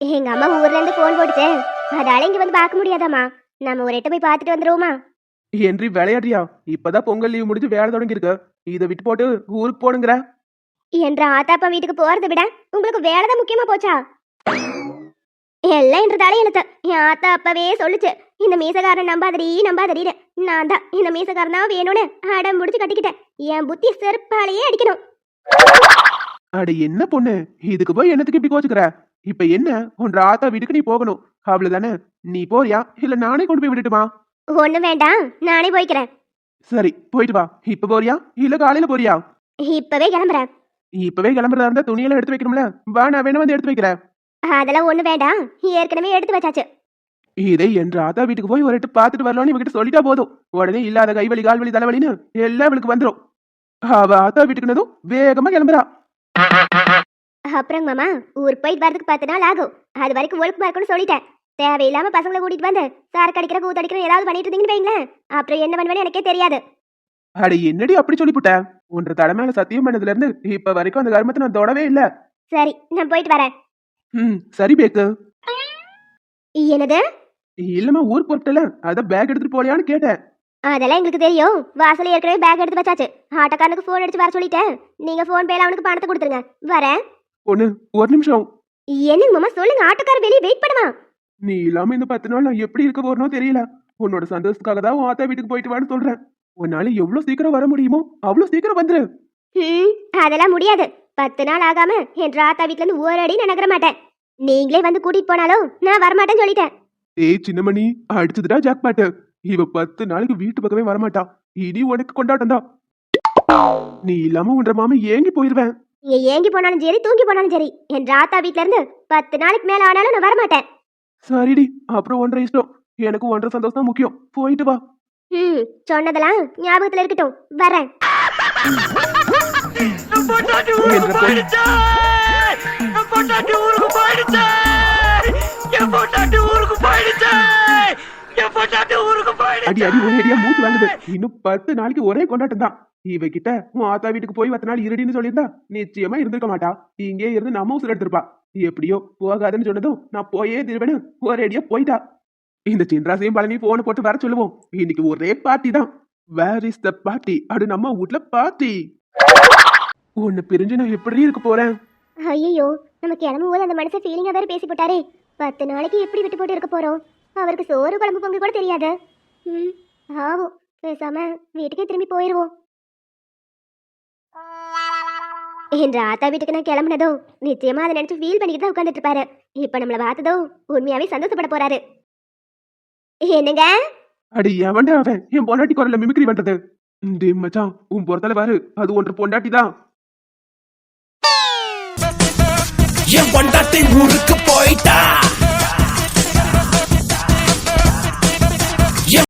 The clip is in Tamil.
எங்க அம்மா ஊர்ல இருந்து போன் போட்டுச்சு, அதால இங்க வந்து பார்க்க முடியாதாமா. நம்ம ஒரு எட்டு போய் பார்த்துட்டு வந்துருவோமா? என்று விளையாடுறியா? இப்பதான் பொங்கல் லீவ் முடிஞ்சு வேலை தொடங்கி இருக்கு. இதை விட்டு போட்டு ஊருக்கு போனுங்கிற? என்ற ஆத்தாப்பா வீட்டுக்கு போறதை விட உங்களுக்கு வேலைதான் முக்கியமா போச்சா? எல்லாம் என்ற தலை எழுத்து. என் ஆத்தா அப்பவே சொல்லுச்சு, இந்த மீசக்காரன் நம்பாதடி. நான் தான் இந்த மீசக்காரன் தான் வேணும்னு அடம் முடிச்சு கட்டிக்கிட்டேன். என் புத்தி செருப்பாலேயே அடிக்கணும். அட என்ன பொண்ணு, இதுக்கு போய் என்னத்துக்கு இப்படி கோச்சுக்கிற? இப்ப என்ன, உன் ஆத்தா வீட்டுக்கு நீ போகணும், அவ்வளவுதானே? நீ போறியா இல்ல நானே கொண்டு போய் விட்டுட்டுமா? ஒண்ணு வேண்டாம், நானே போய்க்கிறேன். சரி போயிட்டு வா. இப்ப போறியா இல்ல காலையில போறியா? இப்பவே கிளம்புறேன். இப்பவே கிளம்புறதா இருந்தா துணியெல்லாம் எடுத்து வைக்கணும்ல. வா, நான் வேணா வந்து எடுத்து வைக்கிறேன். அதெல்லாம் ஒண்ணு வேண்டாம், ஏற்கனவே எடுத்து வச்சாச்சு. இதை என்ற ஆத்தா வீட்டுக்கு போய் ஒரு எட்டு பார்த்துட்டு வரலாம்னு இவகிட்ட சொல்லிட்டா போதும். உடனே இல்லாத கைவலி கால்வலி தலைவலின்னு எல்லாம் இவளுக்கு வந்துடும். அவ ஆத்தா வீட்டுக்குனதும் வேகமா கிளம்புறா. அப்புறம் மாமா, ஊருக்கு போயிட்டு வரதுக்கு 10 நாள் ஆகும். அது வரைக்கும் ஒழுக்கமா இருக்குன்னு சொல்லிட்டேன். தேவையில்லாம பசங்களை கூட்டிட்டு வந்து சார் கடிக்கிற கூத்தடிக்கிற ஏதாவது பண்ணிட்டு இருந்தீங்கன்னு வைங்களேன், அப்புறம் என்ன பண்ணுவேன்னு எனக்கே தெரியாது. அட என்னடி அப்படி சொல்லிப்புட்ட? ஒன்ற தலைமையில சத்தியம் பண்ணதுல இருந்து இப்ப வரைக்கும் அந்த கர்மத்தை நான் தொடவே இல்ல. சரி, நான் போயிட்டு வரேன். சரி பேக்கு. என்னது? இல்லம்மா, ஊருக்கு போட்டல, அதான் பேக் எடுத்துட்டு போலியான்னு கேட்டேன். அதெல்லாம் எங்களுக்கு தெரியும். வாசல்ல ஏற்கனவே பேக் எடுத்து வச்சாச்சு. ஆட்டோக்காரனுக்கு போன் அடிச்சு வர சொல்லிட்டேன். நீங்க போன் பேல அவனுக்கு பணத்தை கொடுத்துருங்க. வரேன். பொண்ணு, ஒரு நிமிஷம். என்னங்க மாமா, சொல்லுங்க. ஆட்டோக்காரர் வெளியே வெயிட் பண்ணுமா? நீ இல்லாம இந்த 10 நாள் நான் எப்படி இருக்க போறனோ தெரியல. உன்னோட சந்தோஷத்துக்காக தான் உன் ஆத்தா வீட்டுக்கு போயிட்டு வான்னு சொல்றேன். உன்னால எவ்வளவு சீக்கிரம் வர முடியுமோ அவ்வளவு சீக்கிரம் வந்துரு. அதெல்லாம் முடியாது. 10 நாள் ஆகாம என் ராத்தா வீட்ல இருந்து ஒரு அடி நான் நகர மாட்டேன். நீங்களே வந்து கூட்டிட்டு போனாலும் நான் வரமாட்டேன்னு சொல்லிட்டேன். ஏய் சின்னமணி, அடிச்சதுடா ஜாக் பாட்டு. இவ 10 நாளைக்கு வீட்டு பக்கமே வரமாட்டா. இனி உனக்கு கொண்டாட்டம் தான். நீ இல்லாம உன்ற மாமா ஏங்கி போயிருவேன். நீங்க ஏங்கி போனாலும் சரி, தூங்கி போனாலும் சரி, என் ராத்தா வீட்ல இருந்து 10 நாளைக்கு மேல ஆனாலும் நான் வரமாட்டேன். சரிடி, அப்புறம் ஒன்றரை இஷ்டம். எனக்கு ஒன்றரை சந்தோஷம் தான் முக்கியம். போயிட்டு வா. சொன்னதெல்லாம் ஞாபகத்துல இருக்கட்டும். வரேன். அடி அடி ஒரேடியா மூச்சு வாங்குது. இன்னும் 10 நாளைக்கு ஒரே கொண்டாட்டம் தான். இவகிட்ட உன் ஆத்தா வீட்டுக்கு போய் 10 நாள் இருடின்னு சொல்லியிருந்தா நிச்சயமா இருந்திருக்க மாட்டா. இங்கே இருந்து நம்ம உசுர எடுத்திருப்பா. எப்படியோ போகாதுன்னு சொன்னதும் நான் போயே திருவேன்னு ஒரேடியா போயிட்டா. இந்த சின்ராசையும் பழனி போன போட்டு வர சொல்லுவோம். இன்னைக்கு ஒரே பார்ட்டி தான். Where is the party? அது நம்ம வீட்ல பார்ட்டி. உன்னை பிரிஞ்சு நான் எப்படி இருக்க போறேன்? ஐயோ, நம்ம கிளம்பும் போது அந்த மனுஷன் ஃபீலிங்கா வேற பேசி போட்டாரே. 10 நாளைக்கு எப்படி விட்டு போட்டு இருக்க போறோம்? அவருக்கு சோறு குழம்பு பொங்கல் கூட தெரியாது. ஆகும், பேசாம வீட்டுக்கே திரும்பி போயிருவோம். என்ற ஆத்தா வீட்டுக்கு நான் கிளம்புனதோ நிச்சயமா அதை நினைச்சு ஃபீல் பண்ணிக்கிட்டு தான் உட்காந்துட்டு இருப்பாரு. இப்ப நம்மள பார்த்ததோ உண்மையாவே சந்தோஷப்பட போறாரு. என்னங்க? அடி எவன்டா அவன் என் பொண்டாட்டி குரல்ல மிமிக்ரி பண்றது? டேய் மச்சான், உன் பொறுத்தல பாரு, அது ஒன்று பொண்டாட்டி தான். என் பொண்டாட்டி ஊருக்கு போயிட்டா.